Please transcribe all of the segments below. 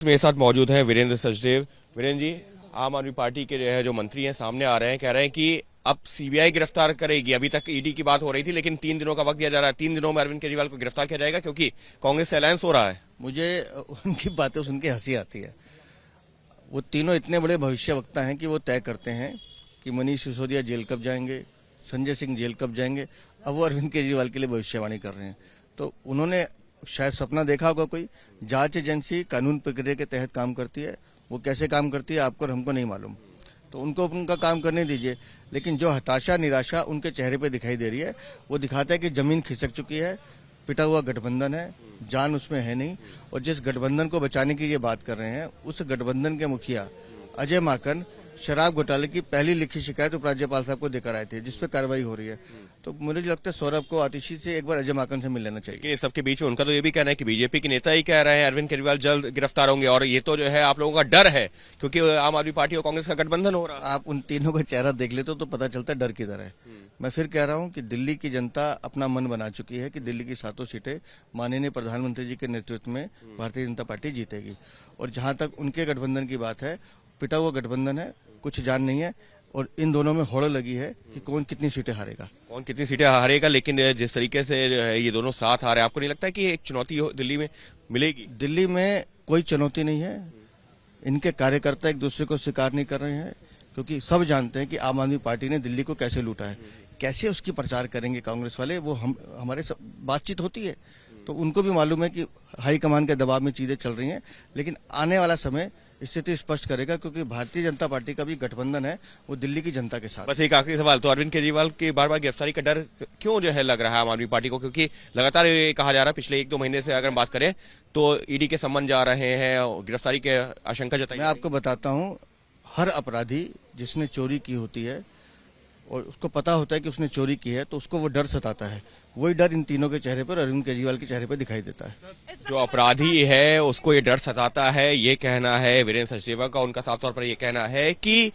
मेरे साथ मौजूद है वीरेंद्र सचदेव। वीरेंद्र जी, आम आदमी पार्टी के जो मंत्री हैं सामने आ रहे हैं, कह रहे हैं कि अब सीबीआई गिरफ्तार करेगी। अभी तक ईडी की बात हो रही थी, लेकिन 3 दिनों का वक्त दिया जा रहा है। 3 दिनों में अरविंद केजरीवाल को गिरफ्तार किया जाएगा क्योंकि कांग्रेस से अलायंस हो रहा है। मुझे उनकी बातें सुन के हंसी आती है। वो तीनों इतने बड़े भविष्यवक्ता हैं कि वो तय करते हैं कि मनीष सिसोदिया जेल कब जाएंगे, संजय सिंह जेल कब जाएंगे। अब वो अरविंद केजरीवाल के लिए भविष्यवाणी कर रहे हैं। तो उन्होंने शायद सपना देखा होगा कोई। जांच एजेंसी कानून प्रक्रिया के तहत काम करती है। वो कैसे काम करती है आपको और हमको नहीं मालूम, तो उनको उनका काम करने दीजिए। लेकिन जो हताशा निराशा उनके चेहरे पे दिखाई दे रही है, वो दिखाता है कि जमीन खिसक चुकी है, पिटा हुआ गठबंधन है, जान उसमें है नहीं। और जिस गठबंधन को बचाने की ये बात कर रहे हैं, उस गठबंधन के मुखिया अजय माकन शराब घोटाले की पहली लिखित शिकायत उपराज्यपाल साहब को देकर आए थे, जिसपे कार्रवाई हो रही है। तो मुझे लगता है सौरभ को आतिशी से एक बार अजय माकन से मिल लेना चाहिए। लेकिन इस सबके बीच में उनका तो ये भी कहना है कि बीजेपी के नेता ही कह रहे हैं अरविंद केजरीवाल जल्द गिरफ्तार होंगे, और ये तो जो है आप लोगों का डर है क्योंकि आम आदमी पार्टी और कांग्रेस का गठबंधन हो रहा है। आप उन तीनों का चेहरा देख लेते हो तो पता चलता है डर किधर है। मैं फिर कह रहा हूं कि दिल्ली की जनता अपना मन बना चुकी है कि दिल्ली की 7 सीटें माननीय प्रधानमंत्री जी के नेतृत्व में भारतीय जनता पार्टी जीतेगी। और जहां तक उनके गठबंधन की बात है, पिटा हुआ गठबंधन है, कुछ जान नहीं है। और इन दोनों में होड़ लगी है कि कौन कितनी सीटें हारेगा, कौन कितनी सीटें हारेगा। लेकिन जिस तरीके से ये दोनों साथ आ रहे हैं, आपको नहीं लगता है कि एक चुनौती दिल्ली में मिलेगी? दिल्ली में कोई चुनौती नहीं है। इनके कार्यकर्ता एक दूसरे को स्वीकार नहीं कर रहे हैं, क्योंकि सब जानते हैं कि आम आदमी पार्टी ने दिल्ली को कैसे लूटा है। कैसे उसकी प्रचार करेंगे कांग्रेस वाले, वो हमारे बातचीत होती है तो उनको भी मालूम है कि हाईकमान के दबाव में चीजें चल रही हैं। लेकिन आने वाला समय स्थिति स्पष्ट करेगा, क्योंकि भारतीय जनता पार्टी का भी गठबंधन है वो दिल्ली की जनता के साथ। बस एक आखिरी सवाल, तो अरविंद केजरीवाल की बार बार गिरफ्तारी का डर क्यों जो है लग रहा है आम आदमी पार्टी को? क्योंकि लगातार ये कहा जा रहा है, पिछले 1-2 महीने से अगर हम बात करें तो ईडी के सम्मन जा रहे हैं, गिरफ्तारी के आशंका जताई। मैं आपको बताता हूँ, हर अपराधी जिसने चोरी की होती है और उसको पता होता है कि उसने चोरी की है, तो उसको वो डर सताता है। वही डर इन तीनों के चेहरे पर, अरविंद केजरीवाल के चेहरे पर दिखाई देता है। जो अपराधी है उसको ये डर सताता है, ये कहना है वीरेंद्र सचदेवा का। उनका साफ तौर पर ये कहना है कि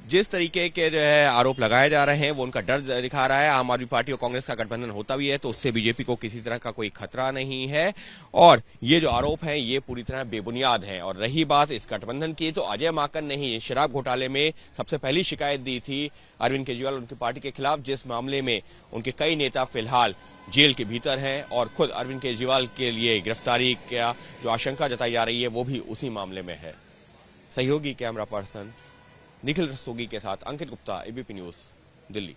जिस तरीके के जो है आरोप लगाए जा रहे हैं वो उनका डर दिखा रहा है। आम आदमी पार्टी और कांग्रेस का गठबंधन होता भी है तो उससे बीजेपी को किसी तरह का कोई खतरा नहीं है, और ये जो आरोप हैं ये पूरी तरह बेबुनियाद हैं। और रही बात इस गठबंधन की, तो अजय माकन ने ही शराब घोटाले में सबसे पहली शिकायत दी थी अरविंद केजरीवाल उनकी पार्टी के खिलाफ, जिस मामले में उनके कई नेता फिलहाल जेल के भीतर हैं। और खुद अरविंद केजरीवाल के लिए गिरफ्तारी का जो आशंका जताई जा रही है वो भी उसी मामले में है। सहयोगी कैमरा पर्सन निखिल रस्तोगी के साथ अंकित गुप्ता, एबीपी न्यूज, दिल्ली।